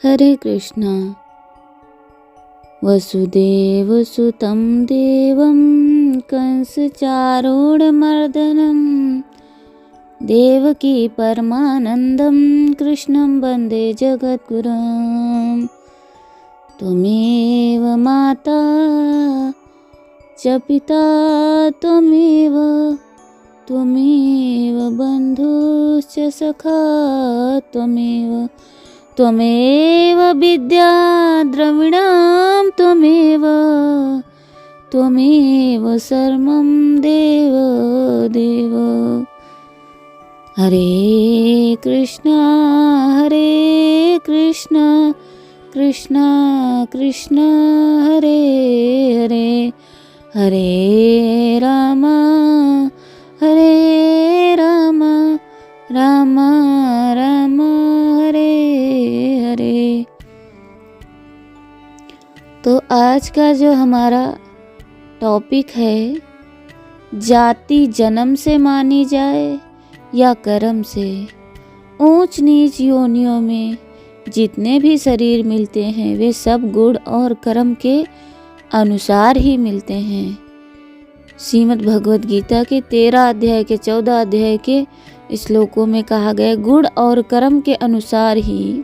हरे कृष्णा। वसुदेवसुतं देवं कंसचारूढमर्दनं देवकी परमानन्दं कृष्णं वन्दे जगद्गुरुं। त्वमेव माता च पिता त्वमेव बन्धुश्च सखा त्वमेव विद्या द्रविणं त्वमेव सर्वं देव। हरे कृष्णा कृष्णा कृष्णा हरे हरे, हरे राम राम राम हरे हरे। तो आज का जो हमारा टॉपिक है, जाति जन्म से मानी जाए या कर्म से। ऊंच नीच योनियों में जितने भी शरीर मिलते हैं वे सब गुण और कर्म के अनुसार ही मिलते हैं। श्रीमद् भगवद गीता के 13 अध्याय के 14 अध्याय के श्लोकों में कहा गया, गुण और कर्म के अनुसार ही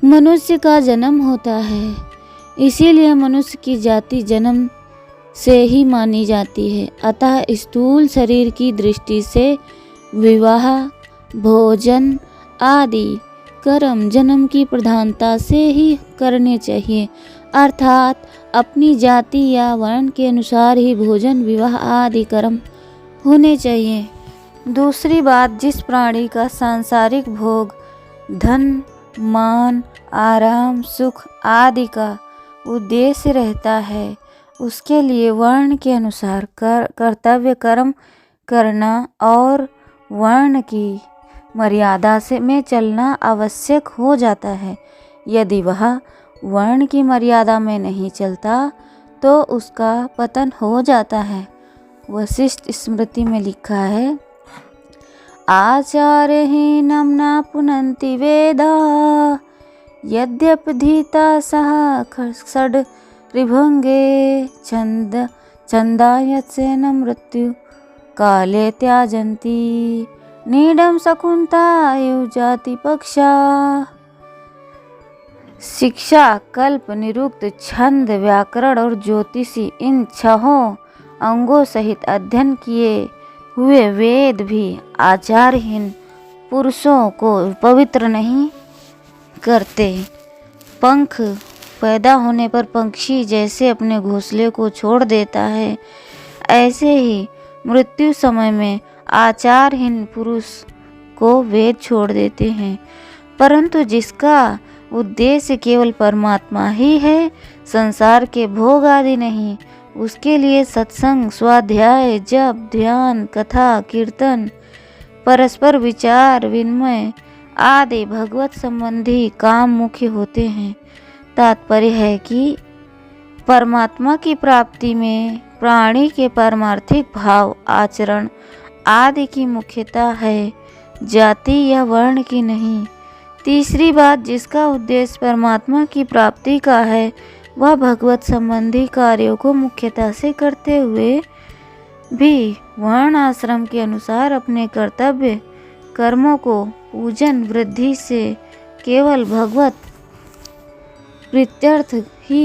मनुष्य का जन्म होता है। इसीलिए मनुष्य की जाति जन्म से ही मानी जाती है। अतः स्थूल शरीर की दृष्टि से विवाह, भोजन आदि कर्म जन्म की प्रधानता से ही करने चाहिए, अर्थात अपनी जाति या वर्ण के अनुसार ही भोजन, विवाह आदि कर्म होने चाहिए। दूसरी बात, जिस प्राणी का सांसारिक भोग, धन, मान, आराम, सुख आदि का उद्देश्य रहता है, उसके लिए वर्ण के अनुसार कर्तव्य कर्म करना और वर्ण की मर्यादा से में चलना आवश्यक हो जाता है। यदि वह वर्ण की मर्यादा में नहीं चलता तो उसका पतन हो जाता है। वशिष्ठ स्मृति में लिखा है, आचार्यहीनं न पुनन्ति वेदा यद्यपधीता सह षड् ऋभुङ्गे छन्दायत्सेन मृत्यु काले त्याजन्ति नीडं शकुन्तायु जाति पक्षा। शिक्षा, कल्प, निरुक्त, छंद, व्याकरण और ज्योतिषी, इन 6 अंगों सहित अध्ययन किए हुए वेद भी आचारहीन पुरुषों को पवित्र नहीं करते। पंख पैदा होने पर पक्षी जैसे अपने घोंसले को छोड़ देता है, ऐसे ही मृत्यु समय में आचारहीन पुरुष को वेद छोड़ देते हैं। परंतु जिसका उद्देश्य केवल परमात्मा ही है, संसार के भोग आदि नहीं, उसके लिए सत्संग, स्वाध्याय, जप, ध्यान, कथा, कीर्तन, परस्पर विचार विनिमय आदि भगवत संबंधी काम मुख्य होते हैं। तात्पर्य है कि परमात्मा की प्राप्ति में प्राणी के पारमार्थिक भाव, आचरण आदि की मुख्यता है, जाति या वर्ण की नहीं। तीसरी बात, जिसका उद्देश्य परमात्मा की प्राप्ति का है, वह भगवत संबंधी कार्यों को मुख्यता से करते हुए भी वर्ण आश्रम के अनुसार अपने कर्तव्य कर्मों को पूजन वृद्धि से केवल भगवत प्रीत्यर्थ ही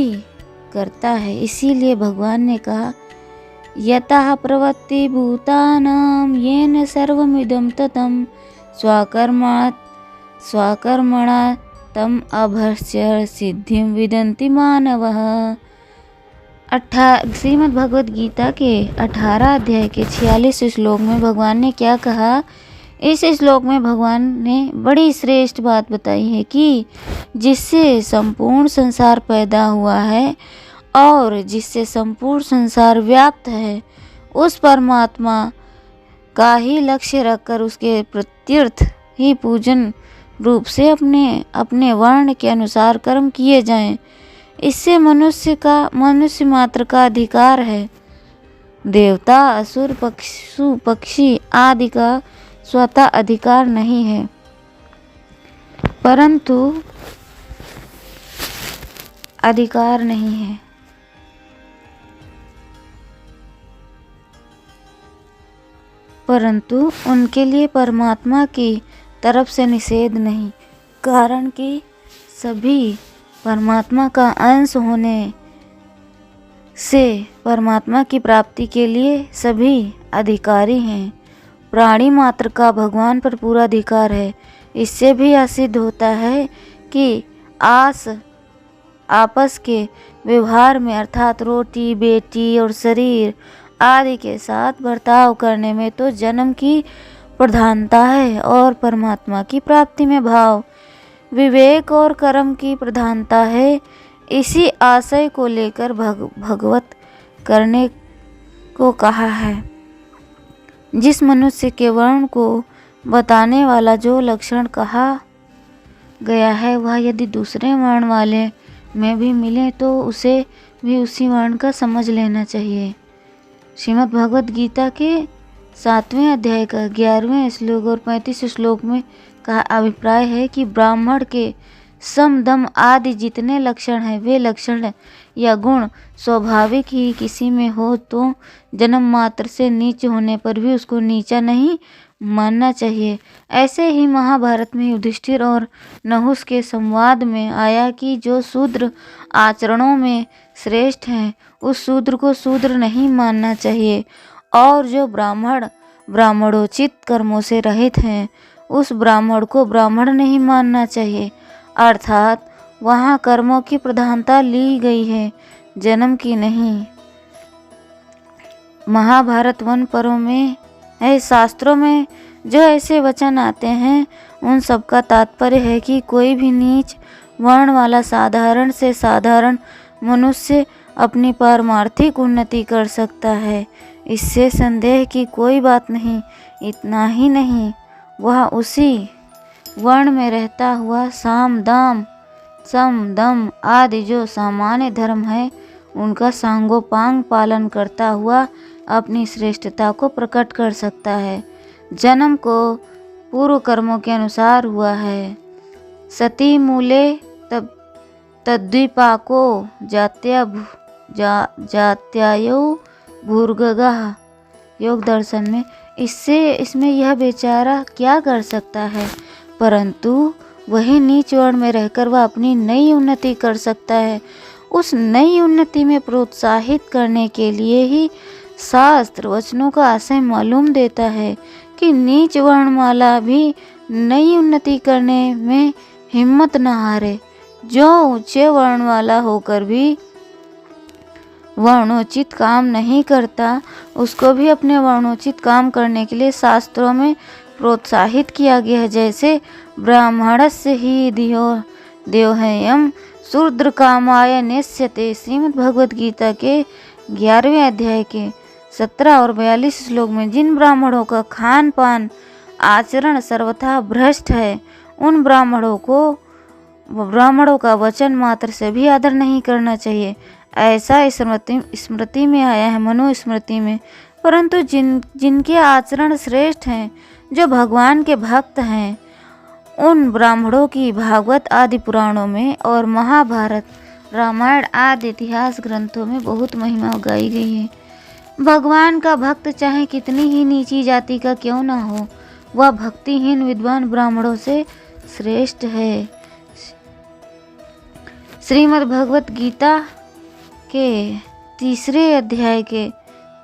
करता है। इसीलिए भगवान ने कहा, यतः प्रवृत्ति भूतानां येन सर्वमिदं ततं स्वकर्मणा तम अभस्य सिद्धिं विदन्ति मानवः। श्रीमद् भगवद गीता के 18 अध्याय के 46 श्लोक में भगवान ने क्या कहा? इस श्लोक में भगवान ने बड़ी श्रेष्ठ बात बताई है कि जिससे संपूर्ण संसार पैदा हुआ है और जिससे संपूर्ण संसार व्याप्त है, उस परमात्मा का ही लक्ष्य रखकर उसके प्रत्यर्थ ही पूजन रूप से अपने वर्ण के अनुसार कर्म किए जाएं। इससे मनुष्य मात्र का अधिकार है। देवता, असुर, पशु, पक्षी आदि का स्वतः अधिकार नहीं है। परंतु अधिकार नहीं है। परंतु उनके लिए परमात्मा की तरफ से निषेध नहीं, कारण कि सभी परमात्मा का अंश होने से परमात्मा की प्राप्ति के लिए सभी अधिकारी हैं। प्राणी मात्र का भगवान पर पूरा अधिकार है। इससे भी यह सिद्ध होता है कि आपस के व्यवहार में अर्थात रोटी बेटी और शरीर आदि के साथ बर्ताव करने में तो जन्म की प्रधानता है और परमात्मा की प्राप्ति में भाव विवेक और कर्म की प्रधानता है। इसी आशय को लेकर भगवत करने को कहा है। जिस मनुष्य के वर्ण को बताने वाला जो लक्षण कहा गया है वह यदि दूसरे वर्ण वाले में भी मिले तो उसे भी उसी वर्ण का समझ लेना चाहिए। श्रीमद् भगवत गीता के 7वें अध्याय का 11वें श्लोक और 35 श्लोक में का अभिप्राय है कि ब्राह्मण के सम दम आदि जितने लक्षण हैं वे लक्षण या गुण स्वाभाविक ही किसी में हो तो जन्म मात्र से नीच होने पर भी उसको नीचा नहीं मानना चाहिए। ऐसे ही महाभारत में युधिष्ठिर और नहुस के संवाद में आया कि जो शूद्र आचरणों में श्रेष्ठ हैं उस शूद्र को शूद्र नहीं मानना चाहिए और जो ब्राह्मणोचित कर्मों से रहित हैं उस ब्राह्मण को ब्राह्मण नहीं मानना चाहिए। अर्थात वहाँ कर्मों की प्रधानता ली गई है, जन्म की नहीं। महाभारत वन पर्व में शास्त्रों में जो ऐसे वचन आते हैं उन सब का तात्पर्य है कि कोई भी नीच वर्ण वाला साधारण से साधारण मनुष्य अपनी पारमार्थिक उन्नति कर सकता है, इससे संदेह की कोई बात नहीं। इतना ही नहीं, वह उसी वर्ण में रहता हुआ साम दाम सम दम आदि जो सामान्य धर्म है उनका सांगोपांग पालन करता हुआ अपनी श्रेष्ठता को प्रकट कर सकता है। जन्म को पूर्व कर्मों के अनुसार हुआ है। सती मूले तद्विपाको जात्यायो भूर्गगः योग दर्शन में इसमें यह बेचारा क्या कर सकता है, परंतु वही नीच वर्ण में रहकर वह अपनी नई उन्नति कर सकता है। उस नई उन्नति में प्रोत्साहित करने के लिए ही शास्त्र वचनों का आशय मालूम देता है कि नीच वर्णमाला भी नई उन्नति करने में हिम्मत न हारे। जो ऊंचे वर्ण वाला होकर भी वर्णोचित काम नहीं करता उसको भी अपने वर्णोचित काम करने के लिए शास्त्रों में प्रोत्साहित किया गया है। जैसे ब्राह्मणस्य ही देवहयम शूद्र कामाय नेष्यते श्रीमद् भगवत गीता के 11वें अध्याय के 17 और 42 श्लोक में जिन ब्राह्मणों का खान पान आचरण सर्वथा भ्रष्ट है उन ब्राह्मणों का वचन मात्र से भी आदर नहीं करना चाहिए। ऐसा स्मृति में आया है, मनुस्मृति में। परंतु जिनके आचरण श्रेष्ठ हैं, जो भगवान के भक्त हैं, उन ब्राह्मणों की भागवत आदि पुराणों में और महाभारत रामायण आदि इतिहास ग्रंथों में बहुत महिमा गाई गई है। भगवान का भक्त चाहे कितनी ही नीची जाति का क्यों न हो, वह भक्तिहीन विद्वान ब्राह्मणों से श्रेष्ठ है। श्रीमद् भगवत गीता के 3 अध्याय के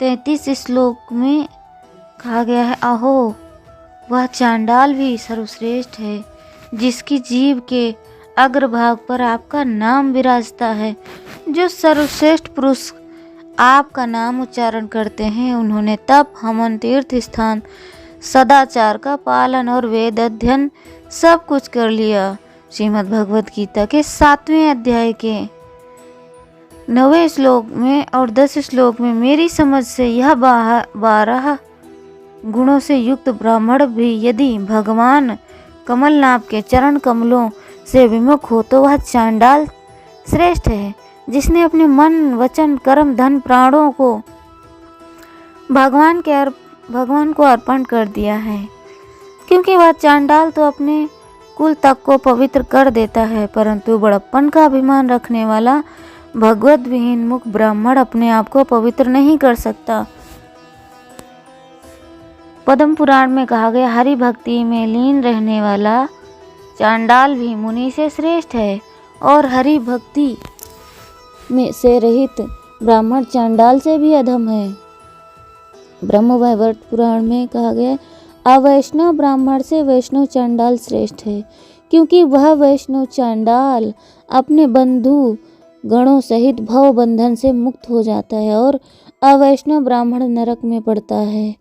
33 श्लोक में कहा गया है, अहो वह चांडाल भी सर्वश्रेष्ठ है जिसकी जीभ के अग्रभाग पर आपका नाम विराजता है। जो सर्वश्रेष्ठ पुरुष आपका नाम उच्चारण करते हैं उन्होंने तप, हवन, तीर्थ स्थान, सदाचार का पालन और वेद अध्ययन सब कुछ कर लिया। श्रीमद् भगवत गीता के 7वें अध्याय के 9वें श्लोक में और 10 श्लोक में मेरी समझ से यह 12 गुणों से युक्त ब्राह्मण भी यदि भगवान कमलनाभ के चरण कमलों से विमुख हो तो वह चांडाल श्रेष्ठ है जिसने अपने मन, वचन, कर्म, धन, प्राणों को भगवान को अर्पण कर दिया है। क्योंकि वह चांडाल तो अपने कुल तक को पवित्र कर देता है, परंतु बड़प्पन का अभिमान रखने वाला भगवत विहीन मुख ब्राह्मण अपने आप को पवित्र नहीं कर सकता। पद्म पुराण में कहा गया, हरि भक्ति में लीन रहने वाला चांडाल भी मुनि से श्रेष्ठ है, और हरि भक्ति में से रहित ब्राह्मण चांडाल से भी अधम है। ब्रह्म वैवर्त पुराण में कहा गया, अवैष्णव ब्राह्मण से वैष्णव चांडाल श्रेष्ठ है, क्योंकि वह वैष्णव चांडाल अपने बंधु गणों सहित भव बंधन से मुक्त हो जाता है और अवैष्णव ब्राह्मण नरक में पड़ता है।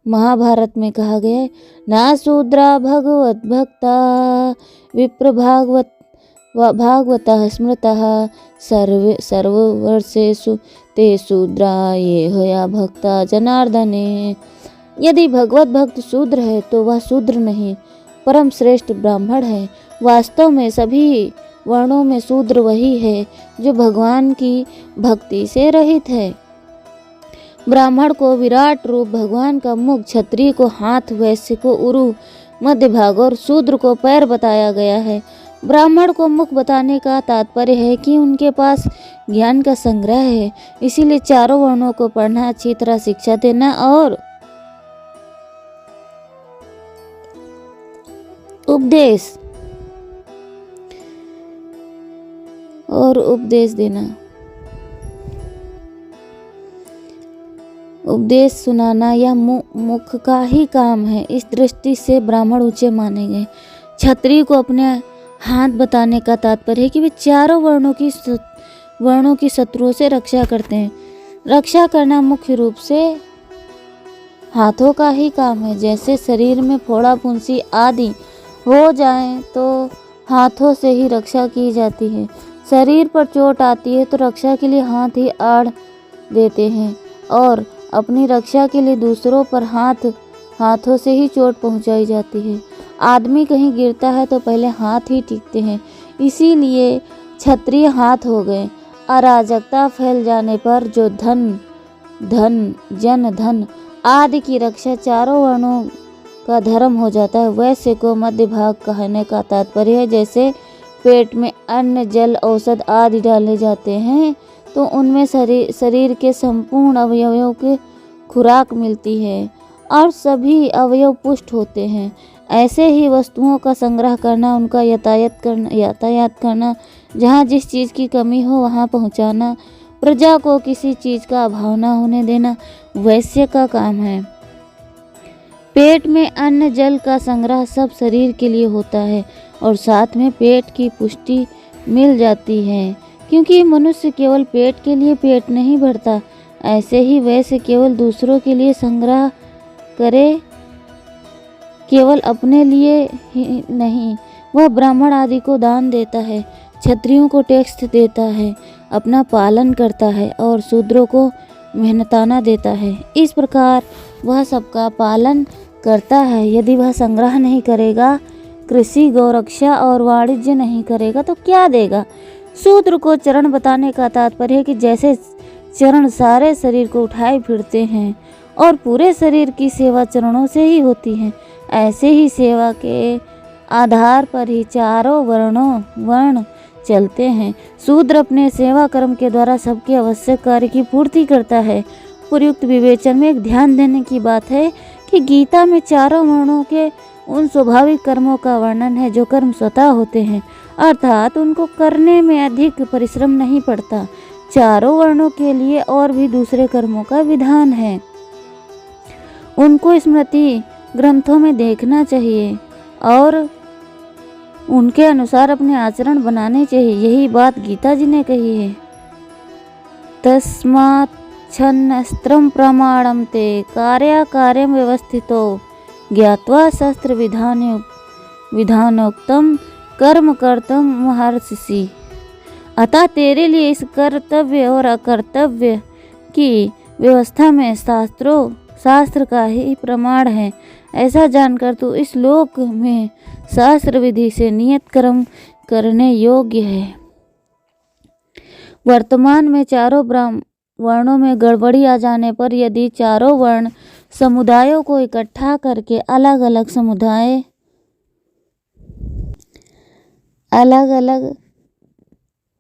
महाभारत में कहा गया है, ना शूद्रा भगवत भक्ता विप्र भागवतः स्मृतः सर्ववर्षेषु ते शूद्रा ये होया भक्ता जनार्दने। यदि भगवत भक्त शूद्र है तो वह शूद्र नहीं, परम श्रेष्ठ ब्राह्मण है। वास्तव में सभी वर्णों में शूद्र वही है जो भगवान की भक्ति से रहित है। ब्राह्मण को विराट रूप, भगवान का मुख, क्षत्रिय को हाथ, वैश्य को उरु, मध्य भाग और शूद्र को पैर बताया गया है। ब्राह्मण को मुख बताने का तात्पर्य है कि उनके पास ज्ञान का संग्रह है, इसीलिए चारों वर्णों को पढ़ना, अच्छी तरह शिक्षा देना और उपदेश देना, उपदेश सुनाना यह मुख का ही काम है। इस दृष्टि से ब्राह्मण ऊंचे माने गए। क्षत्रिय को अपने हाथ बताने का तात्पर्य है कि वे चारों वर्णों की शत्रुओं से रक्षा करते हैं। रक्षा करना मुख्य रूप से हाथों का ही काम है। जैसे शरीर में फोड़ा फुंसी आदि हो जाए तो हाथों से ही रक्षा की जाती है। शरीर पर चोट आती है तो रक्षा के लिए हाथ ही आड़ देते हैं और अपनी रक्षा के लिए दूसरों पर हाथों से ही चोट पहुंचाई जाती है। आदमी कहीं गिरता है तो पहले हाथ ही टीकते हैं, इसीलिए क्षत्रिय हाथ हो गए। अराजकता फैल जाने पर जो जन धन आदि की रक्षा चारों वर्णों का धर्म हो जाता है। वैश्य को मध्य भाग कहने का तात्पर्य है, जैसे पेट में अन्न, जल, औषध आदि डाले जाते हैं तो उनमें शरीर के संपूर्ण अवयवों की खुराक मिलती है और सभी अवयव पुष्ट होते हैं। ऐसे ही वस्तुओं का संग्रह करना, उनका यातायात करना, जहाँ जिस चीज़ की कमी हो वहाँ पहुँचाना, प्रजा को किसी चीज़ का अभाव न होने देना वैश्य का काम है। पेट में अन्न जल का संग्रह सब शरीर के लिए होता है और साथ में पेट की पुष्टि मिल जाती है, क्योंकि मनुष्य केवल पेट के लिए पेट नहीं भरता। ऐसे ही वैसे केवल दूसरों के लिए संग्रह करे, केवल अपने लिए ही नहीं, वह ब्राह्मण आदि को दान देता है, क्षत्रियों को टैक्स देता है, अपना पालन करता है और शूद्रों को मेहनताना देता है। इस प्रकार वह सबका पालन करता है। यदि वह संग्रह नहीं करेगा, कृषि, गौरक्षा और वाणिज्य नहीं करेगा तो क्या देगा। शूद्र को चरण बताने का तात्पर्य है कि जैसे चरण सारे शरीर को उठाए फिरते हैं और पूरे शरीर की सेवा चरणों से ही होती है, ऐसे ही सेवा के आधार पर ही चारों वर्ण चलते हैं। शूद्र अपने सेवा कर्म के द्वारा सबके आवश्यक कार्य की पूर्ति करता है। उपयुक्त विवेचन में एक ध्यान देने की बात है कि गीता में चारों वर्णों के उन स्वाभाविक कर्मों का वर्णन है जो कर्म स्वतः होते हैं, अर्थात उनको करने में अधिक परिश्रम नहीं पड़ता। चारों वर्णों के लिए और भी दूसरे कर्मों का विधान है, उनको स्मृति ग्रंथों में देखना चाहिए और उनके अनुसार अपने आचरण बनाने चाहिए। यही बात गीता जी ने कही है। तस्मात् छन्नस्त्रं प्रमाणं ते कार्याकार्यं व्यवस्थितो ज्ञात्वा शस्त्र विधानोक्तम कर्म कर्तुम महर्षि। अतः तेरे लिए इस कर्तव्य और अकर्तव्य की व्यवस्था में शास्त्र का ही प्रमाण है। ऐसा जानकर तू इस लोक में शास्त्र विधि से नियत कर्म करने योग्य है। वर्तमान में चारों वर्णों में गड़बड़ी आ जाने पर यदि चारों वर्ण समुदायों को इकट्ठा करके अलग अलग समुदाय अलग अलग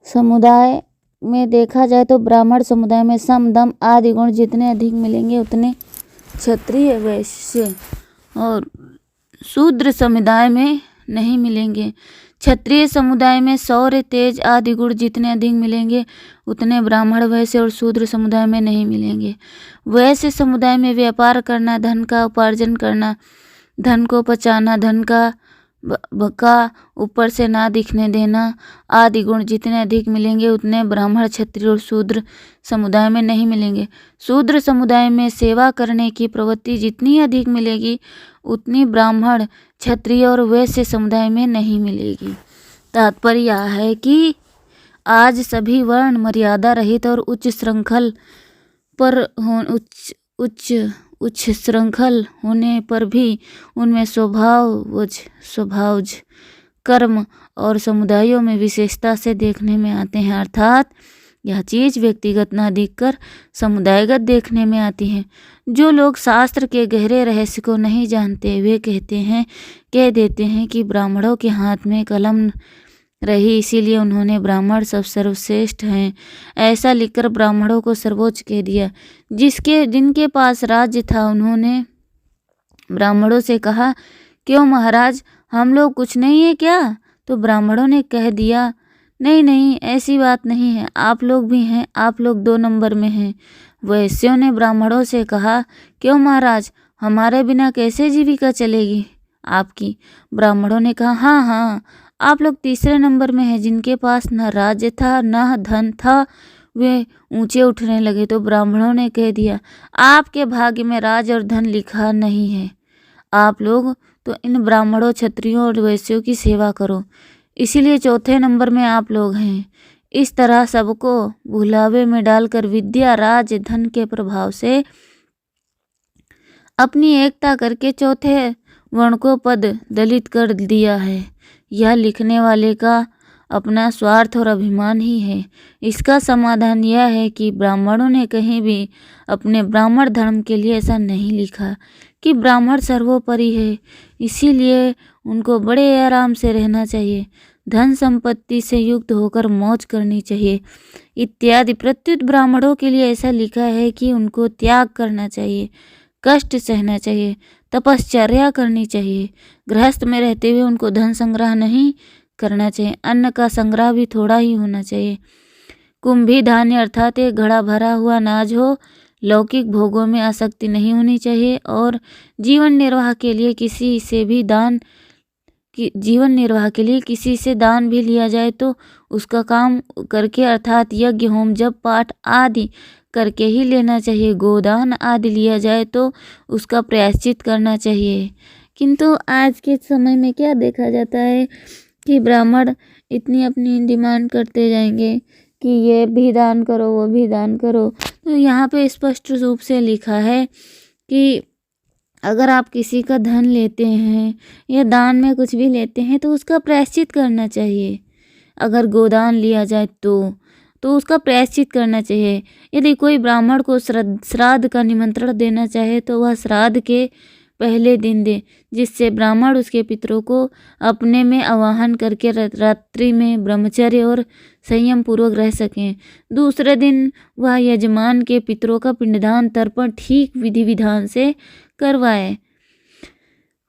समुदाय में देखा जाए तो ब्राह्मण समुदाय में सम दम आदि गुण जितने अधिक मिलेंगे उतने क्षत्रिय वैश्य और शूद्र समुदाय में नहीं मिलेंगे। क्षत्रिय समुदाय में शौर्य तेज आदि गुण जितने अधिक मिलेंगे उतने ब्राह्मण वैश्य और शूद्र समुदाय में नहीं मिलेंगे। वैश्य समुदाय में व्यापार करना, धन का उपार्जन करना, धन को बचाना, धन का बका ऊपर से ना दिखने देना आदि गुण जितने अधिक मिलेंगे उतने ब्राह्मण, क्षत्रिय और शूद्र समुदाय में नहीं मिलेंगे। शूद्र समुदाय में सेवा करने की प्रवृत्ति जितनी अधिक मिलेगी उतनी ब्राह्मण, क्षत्रिय और वैश्य समुदाय में नहीं मिलेगी। तात्पर्य यह है कि आज सभी वर्ण मर्यादा रहित और उच्च श्रृंखल पर उच्च श्रृंखल होने पर भी उनमें स्वभावज कर्म और समुदायों में विशेषता से देखने में आते हैं। अर्थात यह चीज़ व्यक्तिगत न दिखकर समुदायगत देखने में आती है। जो लोग शास्त्र के गहरे रहस्य को नहीं जानते वे कह देते हैं कि ब्राह्मणों के हाथ में कलम रही इसीलिए उन्होंने ब्राह्मण सब सर्वश्रेष्ठ हैं, ऐसा लिखकर ब्राह्मणों को सर्वोच्च कह दिया। जिनके पास राज्य था उन्होंने ब्राह्मणों से कहा, क्यों महाराज, हम लोग कुछ नहीं है क्या? तो ब्राह्मणों ने कह दिया, नहीं नहीं, ऐसी बात नहीं है, आप लोग भी हैं, आप लोग 2 नंबर में हैं। वैश्यों ने ब्राह्मणों से कहा, क्यों महाराज, हमारे बिना कैसे जीविका चलेगी आपकी? ब्राह्मणों ने कहा, हाँ हाँ, आप लोग 3 नंबर में हैं। जिनके पास न राज्य था न धन था वे ऊंचे उठने लगे। तो ब्राह्मणों ने कह दिया, आपके भाग्य में राज और धन लिखा नहीं है, आप लोग तो इन ब्राह्मणों, क्षत्रियों और वैश्यों की सेवा करो, इसीलिए 4 नंबर में आप लोग हैं। इस तरह सबको भुलावे में डालकर विद्या, राज, धन के प्रभाव से अपनी एकता करके 4थे वर्ण को पद दलित कर दिया है। यह लिखने वाले का अपना स्वार्थ और अभिमान ही है। इसका समाधान यह है कि ब्राह्मणों ने कहीं भी अपने ब्राह्मण धर्म के लिए ऐसा नहीं लिखा कि ब्राह्मण सर्वोपरि है, इसीलिए उनको बड़े आराम से रहना चाहिए, धन संपत्ति से युक्त होकर मौज करनी चाहिए इत्यादि। प्रत्युत ब्राह्मणों के लिए ऐसा लिखा है कि उनको त्याग करना चाहिए, कष्ट सहना चाहिए, तपश्चर्या करनी चाहिए। गृहस्थ में रहते हुए उनको धन संग्रह नहीं करना चाहिए, अन्न का संग्रह भी थोड़ा ही होना चाहिए। कुंभी धान्य अर्थात एक घड़ा भरा हुआ अनाज हो, लौकिक भोगों में आसक्ति नहीं होनी चाहिए और जीवन निर्वाह के लिए किसी से दान भी लिया जाए तो उसका काम करके अर्थात यज्ञ, होम, जप, पाठ आदि करके ही लेना चाहिए। गोदान आदि लिया जाए तो उसका प्रायश्चित करना चाहिए। किंतु आज के समय में क्या देखा जाता है कि ब्राह्मण इतनी अपनी डिमांड करते जाएंगे कि ये भी दान करो, वो भी दान करो। तो यहाँ पे स्पष्ट रूप से लिखा है कि अगर आप किसी का धन लेते हैं या दान में कुछ भी लेते हैं तो उसका प्रायश्चित करना चाहिए। अगर गोदान लिया जाए तो उसका प्रायश्चित करना चाहिए। यदि कोई ब्राह्मण को श्राद्ध का निमंत्रण देना चाहे तो वह श्राद्ध के पहले दिन दे, जिससे ब्राह्मण उसके पितरों को अपने में आवाहन करके रात्रि में ब्रह्मचर्य और संयम पूर्वक रह सकें। दूसरे दिन वह यजमान के पितरों का पिंडदान तर्पण ठीक विधि विधान से करवाए।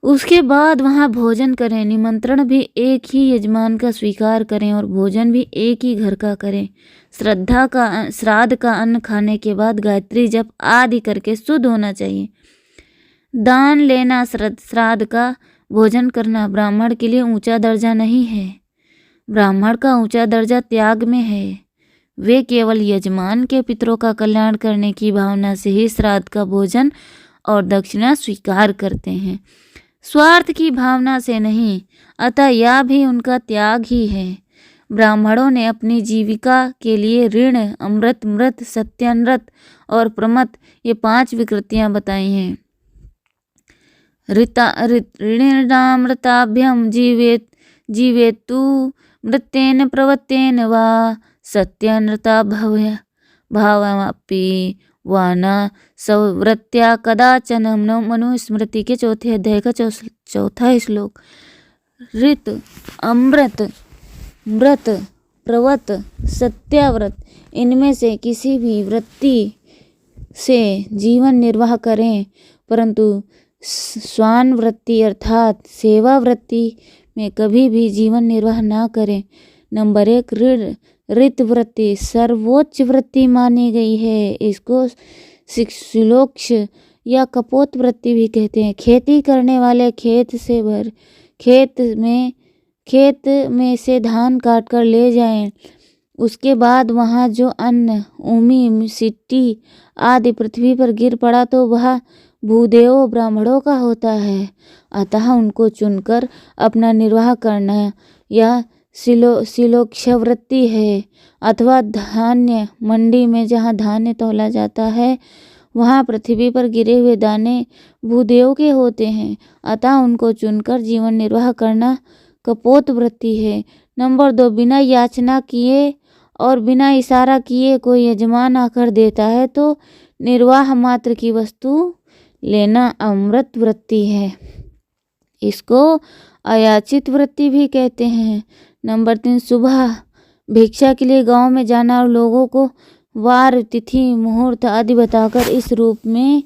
उसके बाद वहाँ भोजन करें। निमंत्रण भी एक ही यजमान का स्वीकार करें और भोजन भी एक ही घर का करें। श्राद्ध का अन्न खाने के बाद गायत्री जप आदि करके शुद्ध होना चाहिए। दान लेना, श्राद्ध का भोजन करना ब्राह्मण के लिए ऊंचा दर्जा नहीं है। ब्राह्मण का ऊंचा दर्जा त्याग में है। वे केवल यजमान के पितरों का कल्याण करने की भावना से ही श्राद्ध का भोजन और दक्षिणा स्वीकार करते हैं, स्वार्थ की भावना से नहीं। अतः यह भी उनका त्याग ही है। ब्राह्मणों ने अपनी जीविका के लिए ऋण, अमृत, मृत, सत्यानृत और प्रमत ये 5 विकृतियां बताई हैं। ऋणामृताभ्यम जीवेतु मृतेन प्रवत्तेन वा सत्यानृता भावापि वा न सवृत्त्या कदाचन। मनुस्मृति के 4 अध्याय का 4था श्लोक। ऋत, अमृत व्रत, प्रवत, सत्याव्रत, इनमें से किसी भी वृत्ति से जीवन निर्वाह करें, परंतु स्वान वृत्ति अर्थात सेवा वृत्ति में कभी भी जीवन निर्वाह ना करें। नंबर 1, ऋत वृत्ति सर्वोच्च वृत्ति मानी गई है। इसको शिक्षलोक्ष या कपोत वृत्ति भी कहते हैं। खेती करने वाले खेत में से धान काट कर ले जाएं, उसके बाद वहाँ जो अन्न, उमी, सिट्टी आदि पृथ्वी पर गिर पड़ा तो वह भूदेव ब्राह्मणों का होता है, अतः उनको चुनकर अपना निर्वाह करना यह शिलोक्षवृत्ति है। अथवा धान्य मंडी में जहाँ धान्य तौला जाता है वहाँ पृथ्वी पर गिरे हुए दाने भूदेव के होते हैं, अतः उनको चुनकर जीवन निर्वाह करना कपोत वृत्ति है। नंबर 2, बिना याचना किए और बिना इशारा किए कोई यजमान आकर देता है तो निर्वाह मात्र की वस्तु लेना अमृत वृत्ति है। इसको अयाचित वृत्ति भी कहते हैं। नंबर 3, सुबह भिक्षा के लिए गांव में जाना और लोगों को वार, तिथि, मुहूर्त आदि बताकर इस रूप में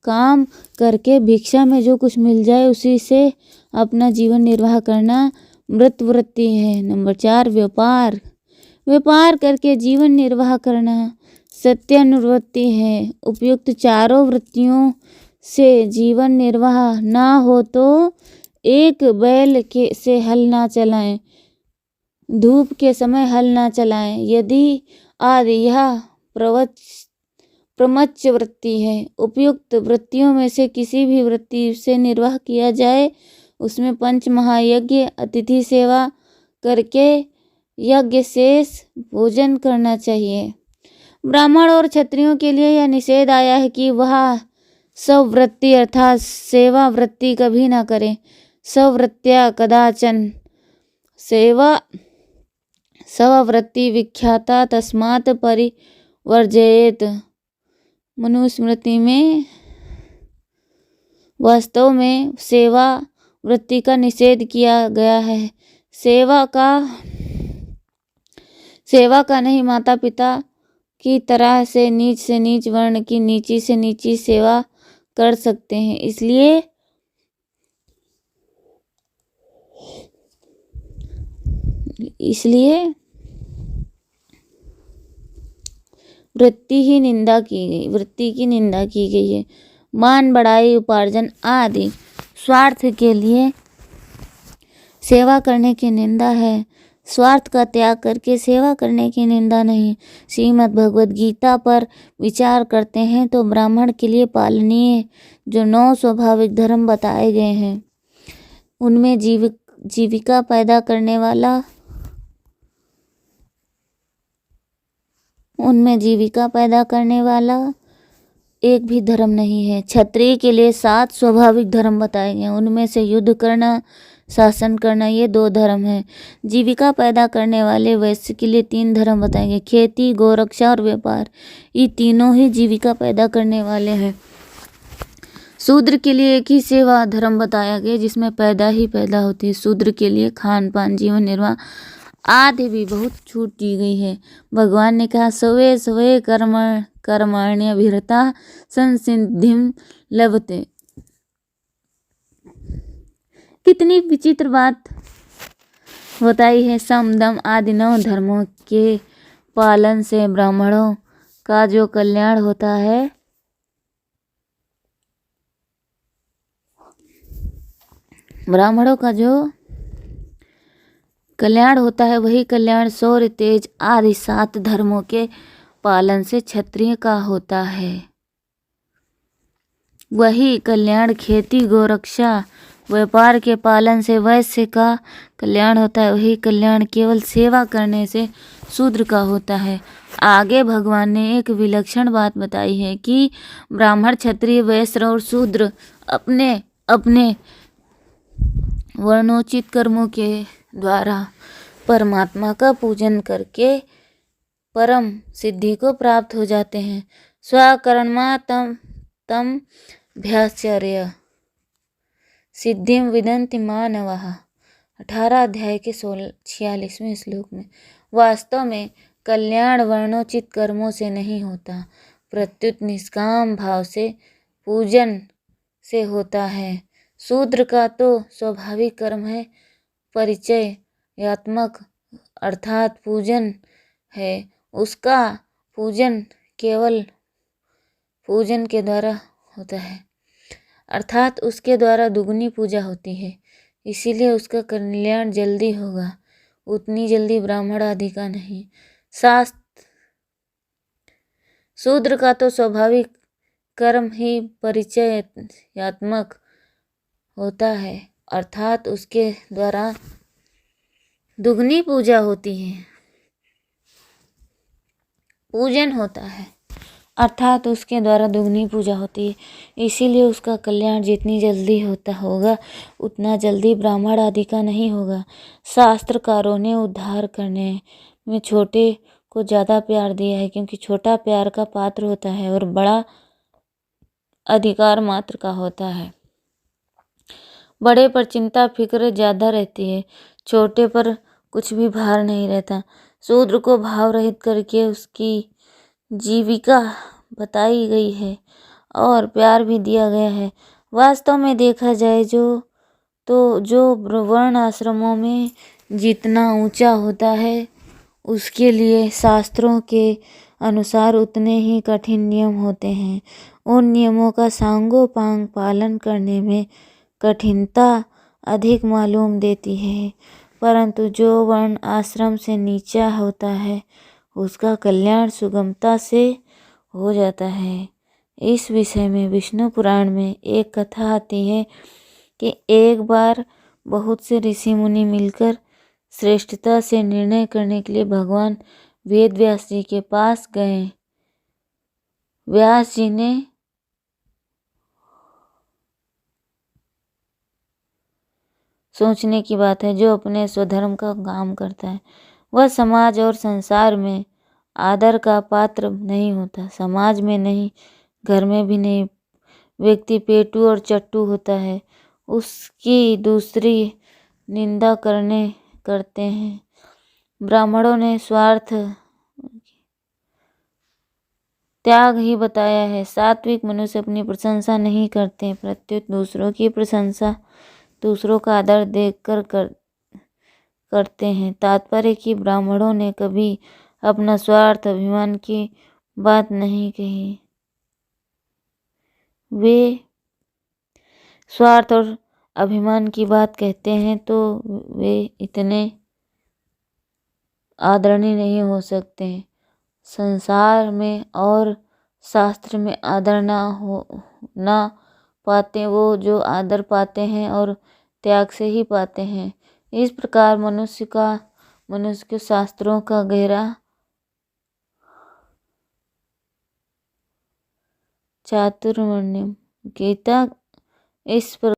काम करके भिक्षा में जो कुछ मिल जाए उसी से अपना जीवन निर्वाह करना मृत वृत्ति है। नंबर 4, व्यापार करके जीवन निर्वाह करना सत्यानुवृत्ति है। उपयुक्त चारों वृत्तियों से जीवन निर्वाह ना हो तो एक बैल से हल ना चलाएं, धूप के समय हल ना चलाएं, यदि आदि यह प्रमच्च वृत्ति है। उपयुक्त वृत्तियों में से किसी भी वृत्ति से निर्वाह किया जाए उसमें पंच महायज्ञ, अतिथि सेवा करके यज्ञ शेष भोजन करना चाहिए। ब्राह्मण और क्षत्रियों के लिए यह निषेध आया है कि वह स्ववृत्ति अर्थात सेवा वृत्ति कभी ना करें। स्ववृत्त्या कदाचन स्ववृत्ति विख्याता तस्मात् परिवर्जयेत। मनुस्मृति में वास्तव में सेवा वृत्ति का निषेध किया गया है। सेवा का नहीं, माता पिता की तरह से नीच वर्ण की नीची से नीची सेवा कर सकते हैं। इसलिए वृत्ति की निंदा की गई है। मान बढ़ाई, उपार्जन आदि स्वार्थ के लिए सेवा करने की निंदा है, स्वार्थ का त्याग करके सेवा करने की निंदा नहीं। श्रीमद् भगवद गीता पर विचार करते हैं तो ब्राह्मण के लिए पालनीय जो 9 स्वाभाविक धर्म बताए गए हैं उनमें जीविका पैदा करने वाला एक भी धर्म नहीं है। क्षत्रिय के लिए 7 स्वाभाविक धर्म बताए गए हैं, उनमें से युद्ध करना, शासन करना, ये 2 धर्म हैं। जीविका पैदा करने वाले वैश्य के लिए 3 धर्म बताएंगे, खेती, गौरक्षा और व्यापार, ये तीनों ही जीविका पैदा करने वाले हैं। शूद्र के लिए एक ही सेवा धर्म बताया गया जिसमें पैदा होती है। शूद्र के लिए खान पान, जीवन निर्वाह आदि भी बहुत छूट दी गई है। भगवान ने कहा स्वे स्वे कर्मण्यभिरता संसिद्धिं लभते। कितनी विचित्र बात बताई है। सम, दम आदि 9 धर्मों के पालन से ब्राह्मणों का जो कल्याण होता है वही कल्याण शौर्य, तेज आदि 7 धर्मों के पालन से क्षत्रिय का होता है। वही कल्याण खेती, गौरक्षा, व्यापार के पालन से वैश्य का कल्याण होता है। वही कल्याण केवल सेवा करने से शूद्र का होता है। आगे भगवान ने एक विलक्षण बात बताई है कि ब्राह्मण, क्षत्रिय, वैश्य और शूद्र अपने अपने वर्णोचित कर्मों के द्वारा परमात्मा का पूजन करके परम सिद्धि को प्राप्त हो जाते हैं। स्वकर्मा तम भ्याचर्य सिद्धिं विदन्ति मानवाः। 18 अध्याय के 46वें श्लोक में। वास्तव में कल्याण वर्णोचित कर्मों से नहीं होता, प्रत्युत निष्काम भाव से पूजन से होता है। शूद्र का तो स्वाभाविक कर्म है परिचयात्मक, अर्थात पूजन है। उसका पूजन केवल पूजन के द्वारा होता है, अर्थात उसके द्वारा दुगनी पूजा होती है, इसीलिए उसका कल्याण जल्दी होगा, उतनी जल्दी ब्राह्मण आदि का नहीं। शास्त्र शूद्र का तो स्वाभाविक कर्म ही परिचयात्मक होता है, अर्थात उसके द्वारा दुगनी पूजा होती है, पूजन होता है, अर्थात उसके द्वारा दुगनी पूजा होती है, इसीलिए उसका कल्याण जितनी जल्दी होता होगा उतना जल्दी ब्राह्मण आदि का नहीं होगा। शास्त्रकारों ने उद्धार करने में छोटे को ज़्यादा प्यार दिया है, क्योंकि छोटा प्यार का पात्र होता है और बड़ा अधिकार मात्र का होता है। बड़े पर चिंता फिक्र ज़्यादा रहती है, छोटे पर कुछ भी भार नहीं रहता। शूद्र को भाव रहित करके उसकी जीविका बताई गई है और प्यार भी दिया गया है। वास्तव में देखा जाए जो वर्ण आश्रमों में जितना ऊंचा होता है उसके लिए शास्त्रों के अनुसार उतने ही कठिन नियम होते हैं। उन नियमों का सांगोपांग पालन करने में कठिनता अधिक मालूम देती है, परंतु जो वर्ण आश्रम से नीचा होता है उसका कल्याण सुगमता से हो जाता है। इस विषय में विष्णु पुराण में एक कथा आती है कि एक बार बहुत से ऋषि मुनि मिलकर श्रेष्ठता से निर्णय करने के लिए भगवान वेद व्यास जी के पास गए। व्यास जी ने सोचने की बात है, जो अपने स्वधर्म का काम करता है वह समाज और संसार में आदर का पात्र नहीं होता, समाज में नहीं, घर में भी नहीं। व्यक्ति पेटू और चट्टू होता है, उसकी दूसरी निंदा करते हैं। ब्राह्मणों ने स्वार्थ त्याग ही बताया है। सात्विक मनुष्य अपनी प्रशंसा नहीं करते, प्रत्युत दूसरों की प्रशंसा, दूसरों का आदर देखकर करते हैं। तात्पर्य कि ब्राह्मणों ने कभी अपना स्वार्थ अभिमान की बात नहीं कही। वे स्वार्थ और अभिमान की बात कहते हैं तो वे इतने आदरणीय नहीं हो सकते। संसार में और शास्त्र में आदर ना पाते वो जो आदर पाते हैं और त्याग से ही पाते हैं। इस प्रकार मनुष्य के शास्त्रों का गहरा चातुर्वर्ण्य गीता इस पर